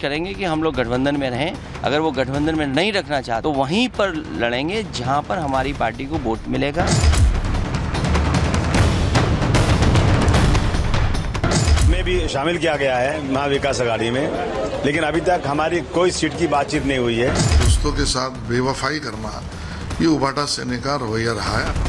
करेंगे कि हम लोग गठबंधन में रहें। अगर वो गठबंधन में नहीं रखना चाहते तो वहीं पर लड़ेंगे जहां पर हमारी पार्टी को वोट मिलेगा। में भी शामिल किया गया है महाविकास अघाड़ी में, लेकिन अभी तक हमारी कोई सीट की बातचीत नहीं हुई है। दोस्तों के साथ बेवफाई करना ये उबाटा सेना का रवैया रहा है।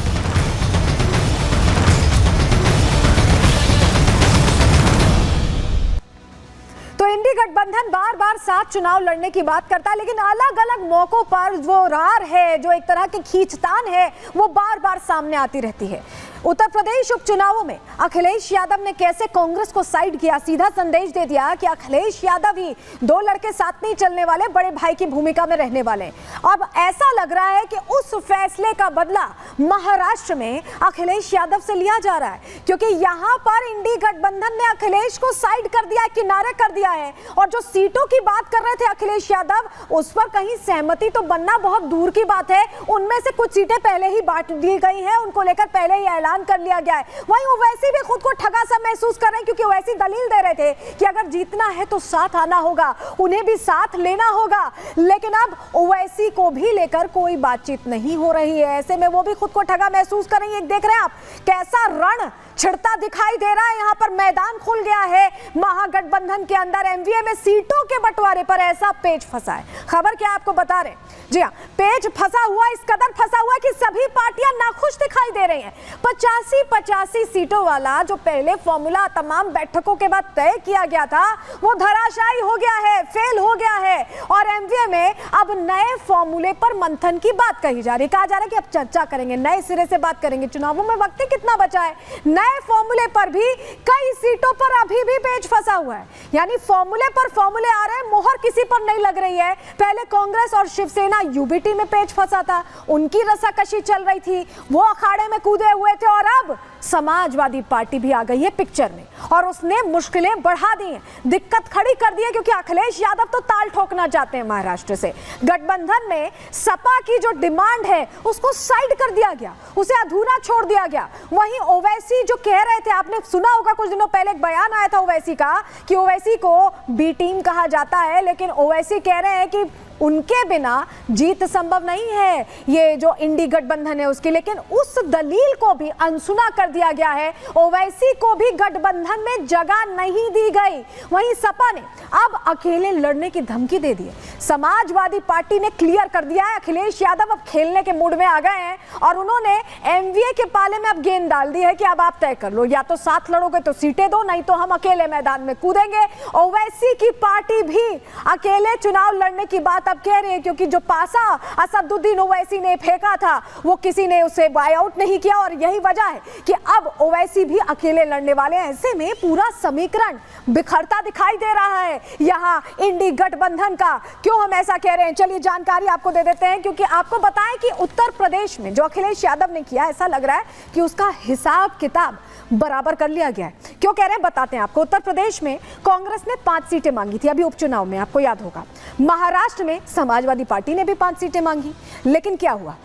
तो इंडी गठबंधन बार बार साथ चुनाव लड़ने की बात करता है, लेकिन अलग अलग मौकों पर वो रार है, जो एक तरह की खींचतान है, वो बार बार सामने आती रहती है। उत्तर प्रदेश उपचुनावों में अखिलेश यादव ने कैसे कांग्रेस को साइड किया, सीधा संदेश दे दिया कि अखिलेश यादव ही दो लड़के साथ नहीं चलने वाले, बड़े भाई की भूमिका में रहने वाले। अब ऐसा लग रहा है कि उस फैसले का बदला महाराष्ट्र में अखिलेश यादव से लिया जा रहा है, क्योंकि यहां पर इंडी गठबंधन ने अखिलेश को साइड कर दिया है, किनारे कर दिया है। और जो सीटों की बात कर रहे थे अखिलेश यादव, उस पर कहीं सहमति तो बनना बहुत दूर की बात है। उनमें से कुछ सीटें पहले ही बांट दी गई हैं, उनको लेकर पहले ही ऐलान कर लिया गया है। वहीं ओवैसी भी खुद को ठगा सा महसूस कर रहे हैं, क्योंकि ओवैसी दलील दे रहे थे कि अगर जीतना है तो साथ आना होगा, उन्हें भी साथ लेना होगा। लेकिन अब ओवैसी को भी लेकर कोई बातचीत नहीं हो रही है। ऐसे में वो भी खुद को ठगा महसूस कर रही है। देख रहे हैं आप कैसा रण छिड़ता दिखाई दे रहा है। यहाँ पर मैदान खुल गया है महागठबंधन के अंदर। एमवीए में सीटों के बंटवारे पर ऐसा पेच फंसा है। खबर क्या आपको बता रहे, जी हाँ, पेच फंसा हुआ, इस कदर फंसा हुआ कि सभी पार्टियां नाखुश दिखाई दे रही हैं। 85 सीटों वाला जो पहले फॉर्मूला तमाम बैठकों के बाद तय किया गया था, वो धराशायी हो गया है, फेल हो गया है। और एमवीए में अब नए फॉर्मूले पर मंथन की बात कही जा रही है। कहा जा रहा है कि अब चर्चा करेंगे, नए सिरे से बात करेंगे। चुनावों में वक्त ही कितना बचा है। नए फॉर्मूले पर भी कई सीटों पर अभी भी पेच फंसा हुआ है, यानी फॉर्मूले पर फॉर्मूले आ रहे हैं, मोहर किसी पर नहीं लग रही है। पहले कांग्रेस और शिवसेना यूबीटी में पेच फंसा था, उनकी रसाकशी चल रही थी, वो अखाड़े में कूदे हुए थे। और अब समाजवादी पार्टी भी आ गई है पिक्चर में, और उसने मुश्किलें बढ़ा दी हैं, दिक्कत खड़ी कर दी है, क्योंकि अखिलेश यादव तो ताल ठोकना चाहते हैं महाराष्ट्र से। गठबंधन में सपा की जो डिमांड है उसको साइड कर दिया गया, उसे अधूरा छोड़ दिया गया। वहीं ओवैसी जो कह रहे थे, आपने सुना होगा कुछ दिनों पहले एक बयान आया था ओवैसी का कि ओवैसी को बी टीम कहा जाता है, लेकिन ओवैसी कह रहे हैं कि उनके बिना जीत संभव नहीं है, ये जो इंडी गठबंधन है उसकी। लेकिन उस दलील को भी अनसुना कर दिया गया है। ओवैसी को भी गठबंधन में जगह नहीं दी गई। वहीं सपा ने अब अकेले लड़ने की धमकी दे दी है। समाजवादी पार्टी ने क्लियर कर दिया है, अखिलेश यादव अब खेलने के मूड में आ गए हैं, और उन्होंने एमवीए के पाले में अब गेंद डाल दी है कि अब आप तय कर लो, या तो साथ लड़ोगे तो सीटें दो, नहीं तो हम अकेले मैदान में कूदेंगे। ओवैसी की पार्टी भी अकेले चुनाव लड़ने की बात अब कह रहे हैं, क्योंकि जो पासा असदुद्दीन ओवैसी ने फेंका था वो किसी ने उसे बाय आउट नहीं किया, और यही वजह है कि अब ओवैसी भी अकेले लड़ने वाले हैं। ऐसे में पूरा समीकरण बिखरता दिखाई दे रहा है यहां इंडी गठबंधन का। क्यों हम ऐसा कह रहे हैं, चलिए जानकारी आपको दे देते हैं, क्योंकि आपको बताएं कि उत्तर प्रदेश में जो अखिलेश यादव ने किया, ऐसा लग रहा है कि उसका हिसाब किताब बराबर कर लिया गया है। क्यों कह रहे हैं बताते हैं आपको। उत्तर प्रदेश में कांग्रेस ने 5 सीटें मांगी थी अभी उपचुनाव में, आपको याद होगा। महाराष्ट्र में समाजवादी पार्टी ने भी 5 सीटें मांगी, लेकिन क्या हुआ,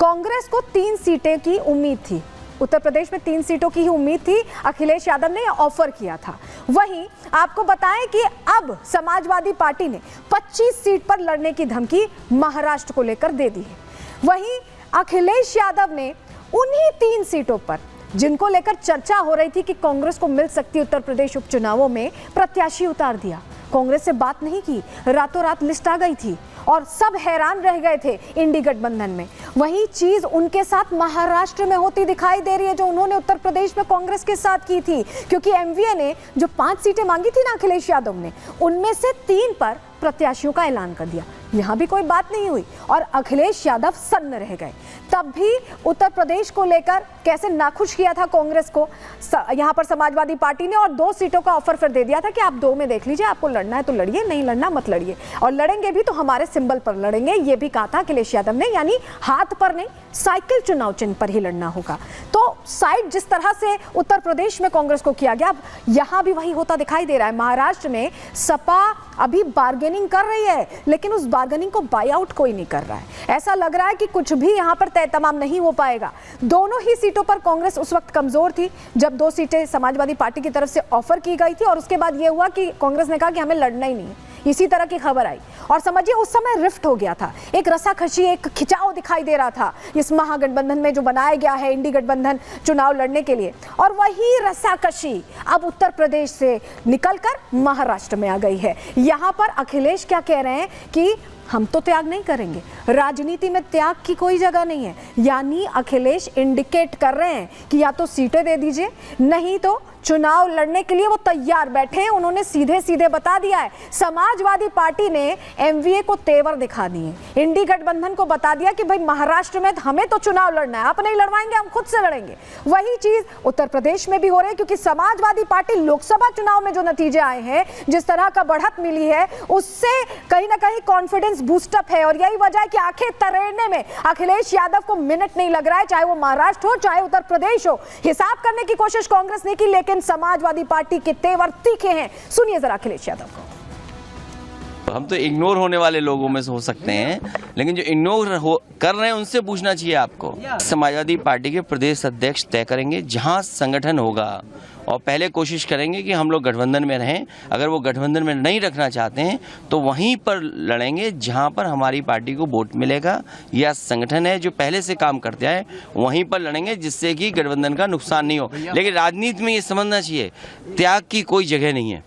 कांग्रेस को 3 सीटें की उम्मीद थी। उत्तर प्रदेश में 3 सीटों की ही उम्मीद थी, अखिलेश यादव ने ऑफर किया था। वहीं आपको बताएं कि अब समाजवादी पार्टी ने 25 सीट पर लड़ने की धमकी महाराष्ट्र को लेकर दे दी है। वहीं अखिलेश यादव ने उन्हीं 3 सीटों पर, जिनको लेकर चर्चा हो रही थी कि कांग्रेस को मिल सकती उत्तर प्रदेश उपचुनावों में, प्रत्याशी उतार दिया। कांग्रेस से बात नहीं की, रातों रात लिस्ट आ गई थी और सब हैरान रह गए थे इंडी गठबंधन में। वही चीज उनके साथ महाराष्ट्र में होती दिखाई दे रही है, जो उन्होंने उत्तर प्रदेश में कांग्रेस के साथ की थी, क्योंकि एमवीए ने जो 5 सीटें मांगी थी ना अखिलेश यादव ने, उनमें से 3 पर प्रत्याशियों का ऐलान कर दिया। यहां भी कोई बात नहीं हुई और अखिलेश यादव सन्न रह गए। तब भी उत्तर प्रदेश को लेकर कैसे नाखुश किया था कांग्रेस को यहां पर समाजवादी पार्टी ने, और 2 सीटों का ऑफर फिर दे दिया था कि आप 2 में देख लीजिए, आपको लड़ना है तो लड़िए, नहीं लड़ना मत लड़िए, और लड़ेंगे भी तो हमारे सिंबल पर लड़ेंगे, ये भी कहा था अखिलेश यादव ने, यानी हाथ पर नहीं, साइकिल चुनाव चिन्ह पर ही लड़ना होगा। तो साइड जिस तरह से उत्तर प्रदेश में कांग्रेस को किया गया, अब यहां भी वही होता दिखाई दे रहा है। महाराष्ट्र में सपा अभी बार्गेनिंग कर रही है, लेकिन उस बार्गेनिंग को बाय आउट कोई नहीं कर रहा है। ऐसा लग रहा है कि कुछ भी यहां पर तय तमाम नहीं हो पाएगा। दोनों ही सीटों पर कांग्रेस उस वक्त कमजोर थी जब 2 सीटें समाजवादी पार्टी की तरफ से ऑफर की गई थी, और उसके बाद यह हुआ कि कांग्रेस ने कहा कि हमें लड़ना ही नहीं है, इसी तरह की खबर आई और समझिए उस समय रिफ्ट हो गया था, एक रसाकशी, एक खिंचाव दिखाई दे रहा था इस महागठबंधन में जो बनाया गया है इंडी गठबंधन चुनाव लड़ने के लिए। और वही रसाकशी अब उत्तर प्रदेश से निकलकर महाराष्ट्र में आ गई है। यहाँ पर अखिलेश क्या कह रहे हैं कि हम तो त्याग नहीं करेंगे, राजनीति में त्याग की कोई जगह नहीं है। यानी अखिलेश इंडिकेट कर रहे हैं कि या तो सीटें दे दीजिए, नहीं तो चुनाव लड़ने के लिए वो तैयार बैठे हैं। उन्होंने सीधे सीधे बता दिया है। समाजवादी पार्टी ने एमवीए को तेवर दिखा दिए, इंडी गठबंधन को बता दिया कि भाई महाराष्ट्र में हमें तो चुनाव लड़ना है, आप नहीं लड़वाएंगे, हम खुद से लड़ेंगे। वही चीज उत्तर प्रदेश में भी हो रही है, क्योंकि समाजवादी पार्टी लोकसभा चुनाव में जो नतीजे आए हैं, जिस तरह का बढ़त मिली है, उससे कहीं ना कहीं कॉन्फिडेंस बूस्टअप है। और यही वजह है कि आंखें तरेड़ने में अखिलेश यादव को मिनट नहीं लग रहा है, चाहे वो महाराष्ट्र हो चाहे उत्तर प्रदेश हो। हिसाब करने की कोशिश कांग्रेस ने की, लेकिन समाजवादी पार्टी के तेवर तीखे हैं। सुनिए जरा अखिलेश यादव को। हम तो इग्नोर होने वाले लोगों में से हो सकते हैं, लेकिन जो इग्नोर कर रहे हैं उनसे पूछना चाहिए आपको। समाजवादी पार्टी के प्रदेश अध्यक्ष तय करेंगे जहां संगठन होगा, और पहले कोशिश करेंगे कि हम लोग गठबंधन में रहें। अगर वो गठबंधन में नहीं रखना चाहते हैं तो वहीं पर लड़ेंगे जहां पर हमारी पार्टी को वोट मिलेगा, या संगठन है जो पहले से काम करते आए वहीं पर लड़ेंगे, जिससे कि गठबंधन का नुकसान नहीं हो। लेकिन राजनीति में ये समझना चाहिए, त्याग की कोई जगह नहीं है।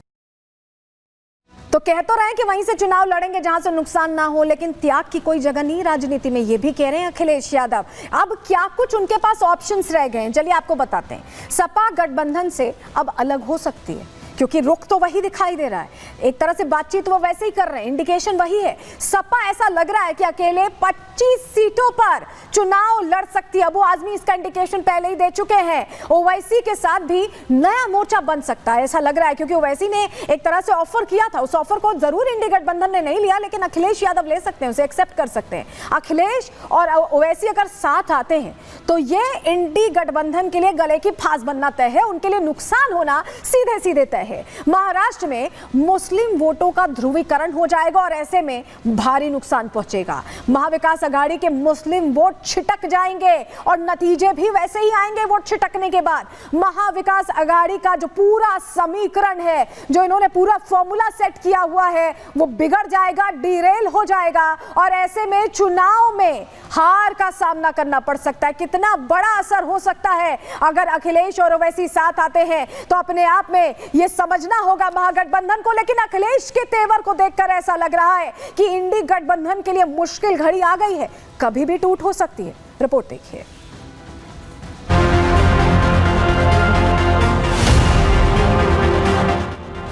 तो कह तो रहे हैं कि वहीं से चुनाव लड़ेंगे जहां से नुकसान ना हो, लेकिन त्याग की कोई जगह नहीं राजनीति में, ये भी कह रहे हैं अखिलेश यादव। अब क्या कुछ उनके पास ऑप्शंस रह गए हैं, चलिए आपको बताते हैं। सपा गठबंधन से अब अलग हो सकती है, क्योंकि रुख तो वही दिखाई दे रहा है, एक तरह से बातचीत वो वैसे ही कर रहे हैं, इंडिकेशन वही है। सपा ऐसा लग रहा है कि अकेले 25 सीटों पर चुनाव लड़ सकती है। अबू आजमी इसका इंडिकेशन पहले ही दे चुके हैं। ओवैसी के साथ भी नया मोर्चा बन सकता है, ऐसा लग रहा है, क्योंकि ओवैसी ने एक तरह से ऑफर किया था। उस ऑफर को जरूर इंडी गठबंधन ने नहीं लिया, लेकिन अखिलेश यादव ले सकते हैं, उसे एक्सेप्ट कर सकते हैं। अखिलेश और ओवैसी अगर साथ आते हैं तो ये इंडी गठबंधन के लिए गले की फांस बनना तय है, उनके लिए नुकसान होना सीधे सीधे तय है। महाराष्ट्र में मुस्लिम वोटों का ध्रुवीकरण हो जाएगा और ऐसे में भारी नुकसान पहुंचेगा। महाविकास आघाड़ी के मुस्लिम वोट छिटक जाएंगे और नतीजे भी वैसे ही आएंगे। वोट छिटकने के बाद महाविकास आघाड़ी का जो पूरा समीकरण है, जो इन्होंने पूरा फॉर्मूला सेट किया हुआ है, वो बिगड़ जाएगा, डिरेल हो जाएगा और ऐसे में चुनाव में हार का सामना करना पड़ सकता है। कितना बड़ा असर हो सकता है अगर अखिलेश और ओवैसी साथ आते हैं, तो अपने आप में यह समझना होगा महागठबंधन को। लेकिन अखिलेश के तेवर को देखकर ऐसा लग रहा है कि इंडी गठबंधन के लिए मुश्किल घड़ी आ गई है, कभी भी टूट हो सकती है। रिपोर्ट देखिए।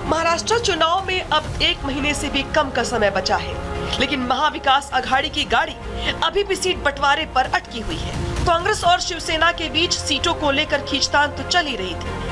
महाराष्ट्र चुनाव में अब 1 महीने से भी कम का समय बचा है, लेकिन महाविकास आघाड़ी की गाड़ी अभी भी सीट बंटवारे पर अटकी हुई है। कांग्रेस और शिवसेना के बीच सीटों को लेकर खींचतान तो चल ही रही थी,